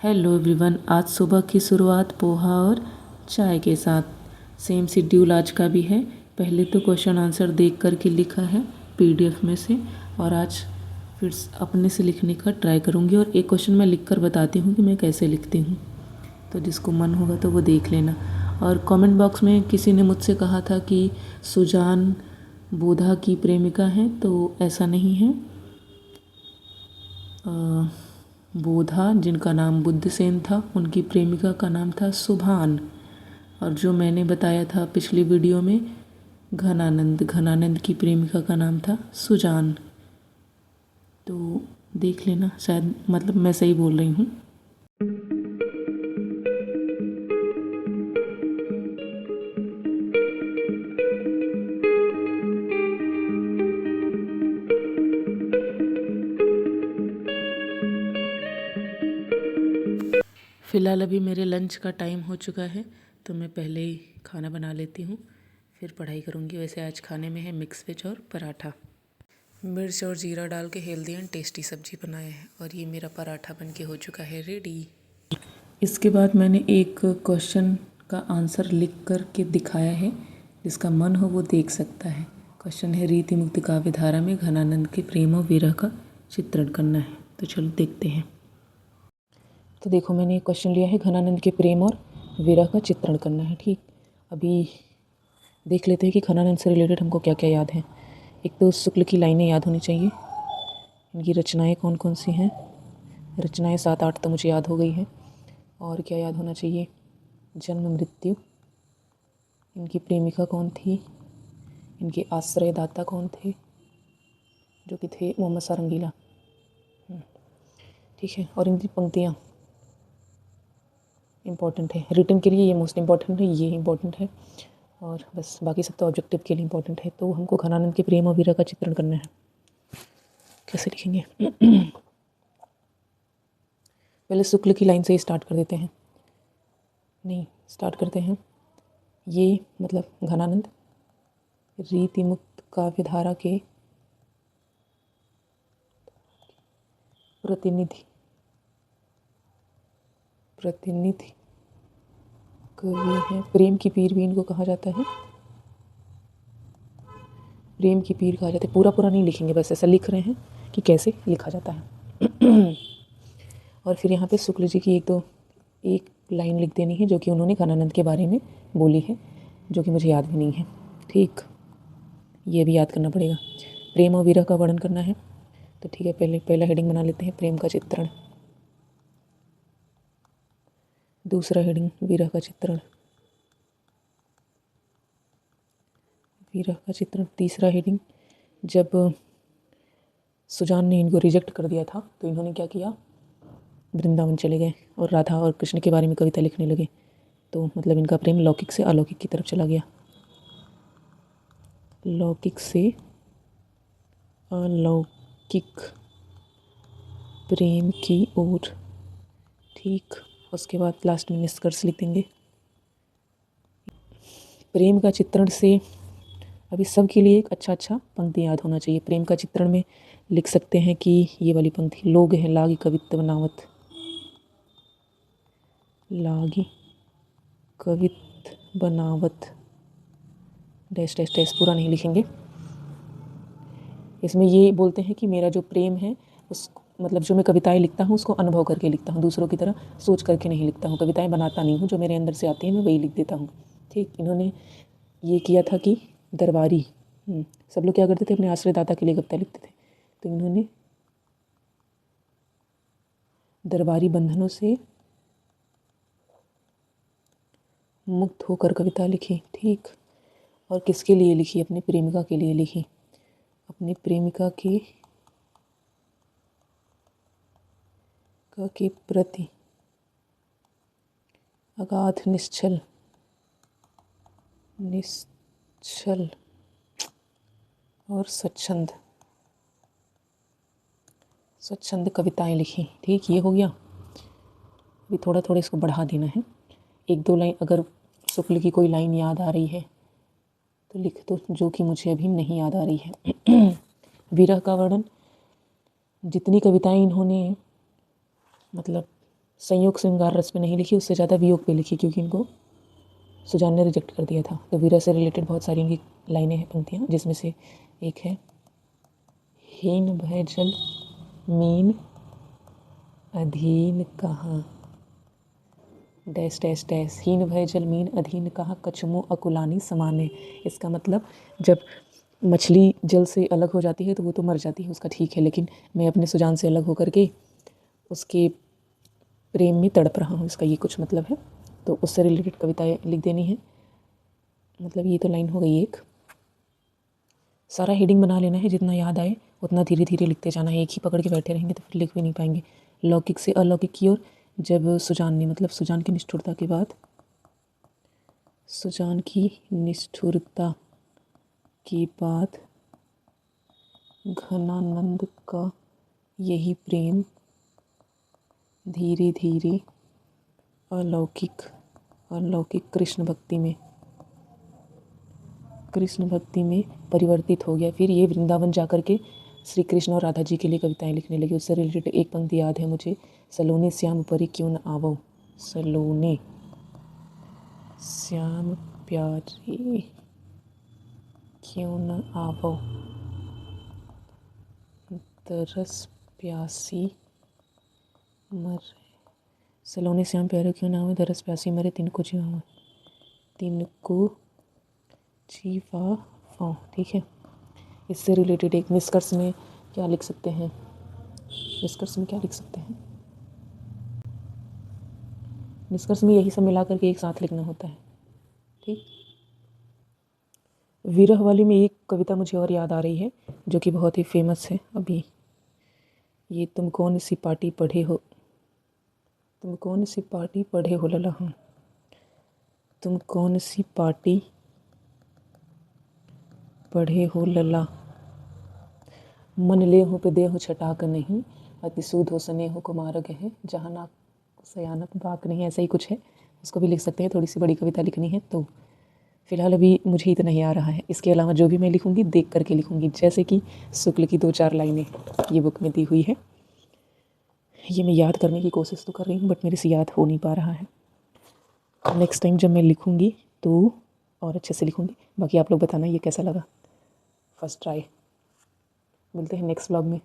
Hello everyone, आज सुबह की शुरुआत पोहा और चाय के साथ। सेम शेड्यूल आज का भी है। पहले तो क्वेश्चन आंसर देख कर के लिखा है पीडीएफ में से, और आज फिर अपने से लिखने का ट्राई करूँगी। और एक क्वेश्चन मैं लिख कर बताती हूँ कि मैं कैसे लिखती हूँ, तो जिसको मन होगा तो वो देख लेना। और कमेंट बॉक्स में किसी ने मुझसे कहा था कि सुजान बोधा की प्रेमिका हैं, तो ऐसा नहीं है। बोधा, जिनका नाम बुद्धसेन था, उनकी प्रेमिका का नाम था सुभान। और जो मैंने बताया था पिछली वीडियो में, घनानंद की प्रेमिका का नाम था सुजान। तो देख लेना, शायद मतलब मैं सही बोल रही हूँ। फ़िलहाल अभी मेरे लंच का टाइम हो चुका है, तो मैं पहले ही खाना बना लेती हूँ, फिर पढ़ाई करूँगी। वैसे आज खाने में है मिक्स वेज और पराठा। मिर्च और जीरा डाल के हेल्दी एंड टेस्टी सब्जी बनाया है, और ये मेरा पराठा बन के हो चुका है रेडी। इसके बाद मैंने एक क्वेश्चन का आंसर लिख कर के दिखाया है, जिसका मन हो वो देख सकता है। क्वेश्चन है, रीति मुक्त काव्य धारा में घनानंद के प्रेम और विरह का चित्रण करना है। तो चलो देखते हैं। तो देखो, मैंने एक क्वेश्चन लिया है, घनानंद के प्रेम और विरह का चित्रण करना है। ठीक, अभी देख लेते हैं कि घनानंद से रिलेटेड हमको क्या क्या याद है। एक तो शुक्ल की लाइनें याद होनी चाहिए। इनकी रचनाएं कौन कौन सी हैं? रचनाएं 7-8 तो मुझे याद हो गई हैं। और क्या याद होना चाहिए? जन्म मृत्यु, इनकी प्रेमिका कौन थी, इनके आश्रयदाता कौन थे, जो कि थे मोहम्मद सारंगीला। ठीक है, और इनकी पंक्तियाँ इम्पॉर्टेंट है। रिटन के लिए ये मोस्ट इम्पॉर्टेंट है, ये इम्पॉर्टेंट है, और बस बाकी सब तो ऑब्जेक्टिव के लिए इम्पॉर्टेंट है। तो हमको घनानंद के प्रेम और विरह का चित्रण करना है। कैसे लिखेंगे? पहले शुक्ल की लाइन से ही स्टार्ट कर देते हैं। नहीं, स्टार्ट करते हैं। ये मतलब घनानंद रीति मुक्त काव्य धारा के प्रतिनिधि कवि हैं। प्रेम की पीर भी इनको कहा जाता है। प्रेम की पीर कहा जाता है। पूरा पूरा नहीं लिखेंगे, बस ऐसा लिख रहे हैं कि कैसे लिखा जाता है। और फिर यहाँ पे शुक्ल जी की एक लाइन लिख देनी है, जो कि उन्होंने घनानंद के बारे में बोली है, जो कि मुझे याद भी नहीं है। ठीक, ये भी याद करना पड़ेगा। प्रेम और विरह का वर्णन करना है, तो ठीक है, पहला हेडिंग बना लेते हैं, प्रेम का चित्रण। दूसरा हेडिंग, विरह का चित्रण। तीसरा हेडिंग, जब सुजान ने इनको रिजेक्ट कर दिया था, तो इन्होंने क्या किया? वृंदावन चले गए और राधा और कृष्ण के बारे में कविता लिखने लगे। तो मतलब इनका प्रेम लौकिक से अलौकिक की तरफ चला गया, लौकिक से अलौकिक प्रेम की ओर। ठीक, उसके बाद लास्ट में निष्कर्ष लिख देंगे। प्रेम का चित्रण से अभी सबके लिए एक अच्छा पंक्ति याद होना चाहिए। प्रेम का चित्रण में लिख सकते हैं कि ये वाली पंक्ति, लोग हैं लागी कवित्व बनावत, लागी कवित्व बनावत, डैश डैश डैश, पूरा नहीं लिखेंगे। इसमें ये बोलते हैं कि मेरा जो प्रेम है, उस मतलब जो मैं कविताएं लिखता हूँ उसको अनुभव करके लिखता हूँ, दूसरों की तरह सोच करके नहीं लिखता हूँ। कविताएं बनाता नहीं हूँ, जो मेरे अंदर से आती है मैं वही लिख देता हूँ। ठीक, इन्होंने ये किया था कि दरबारी, सब लोग क्या करते थे, अपने आश्रयदाता के लिए कविता लिखते थे, तो इन्होंने दरबारी बंधनों से मुक्त होकर कविता लिखी। ठीक, और किसके लिए लिखी? अपनी प्रेमिका के लिए लिखी। अपनी प्रेमिका के प्रति अगाध निश्चल और स्वच्छंद कविताएं लिखी। ठीक, ये हो गया। अभी थोड़ा थोड़ा इसको बढ़ा देना है। 1-2 लाइन, अगर शुक्ल की कोई लाइन याद आ रही है तो लिख दो, जो कि मुझे अभी नहीं याद आ रही है। विरह का वर्णन, जितनी कविताएं इन्होंने मतलब संयोग श्रृंगार रस पे नहीं लिखी, उससे ज़्यादा वियोग पे लिखी, क्योंकि इनको सुजान ने रिजेक्ट कर दिया था। तो वीरा से रिलेटेड बहुत सारी इनकी लाइनें हैं, पंक्तियाँ, जिसमें से एक है हीन भय जल मीन अधीन कहाँ, डैश डैश डैश, हीन भय जल मीन अधीन कहाँ कछमो अकुलानी समाने। इसका मतलब जब मछली जल से अलग हो जाती है तो वो तो मर जाती है, उसका ठीक है, लेकिन मैं अपने सुजान से अलग होकर के उसके प्रेम में तड़प रहा हूँ, इसका ये कुछ मतलब है। तो उससे रिलेटेड कविताएं लिख देनी है। मतलब ये तो लाइन हो गई एक। सारा हेडिंग बना लेना है, जितना याद आए उतना धीरे धीरे लिखते जाना है। एक ही पकड़ के बैठे रहेंगे तो फिर लिख भी नहीं पाएंगे। लौकिक से अलौकिक की ओर, जब सुजान ने, मतलब सुजान की निष्ठुरता के बाद, सुजान की निष्ठुरता के बाद घनानंद का यही प्रेम धीरे धीरे अलौकिक अलौकिक कृष्ण भक्ति में परिवर्तित हो गया। फिर ये वृंदावन जाकर के श्री कृष्ण और राधा जी के लिए कविताएं लिखने लगी। उससे रिलेटेड एक पंक्ति याद है मुझे, सलोने श्याम परी क्यों न आवो, सलोने श्याम प्यारे क्यों न आवो, तरस प्यासी मरे, सलोने श्याम प्यारे क्यों न आवो, तरस प्यासी मरे, तिनको जीवा पाओ। ठीक है। इससे रिलेटेड एक निष्कर्ष में क्या लिख सकते हैं, निष्कर्ष में यही सब मिला करके एक साथ लिखना होता है। ठीक। विरह वाली में एक कविता मुझे और याद आ रही है, जो कि बहुत ही फेमस है अभी। ये तुम कौन सी पार्टी पढ़े हो लला, हाँ, तुम कौन सी पार्टी पढ़े हो लला, मन ले हो पे दे हो छटाक नहीं, अति सूद हो सने हो कुमारग है, जहाँ ना सयानक बाक नहीं, ऐसा ही कुछ है। उसको भी लिख सकते हैं। थोड़ी सी बड़ी कविता लिखनी है तो फिलहाल अभी मुझे इतना ही आ रहा है। इसके अलावा जो भी मैं लिखूंगी देख करके लिखूंगी, जैसे कि शुक्ल की 2-4 लाइनें ये बुक में दी हुई है। ये मैं याद करने की कोशिश तो कर रही हूँ, बट मेरे से याद हो नहीं पा रहा है। नेक्स्ट टाइम जब मैं लिखूंगी तो और अच्छे से लिखूंगी। बाकी आप लोग बताना ये कैसा लगा, फर्स्ट ट्राई। मिलते हैं नेक्स्ट व्लॉग में।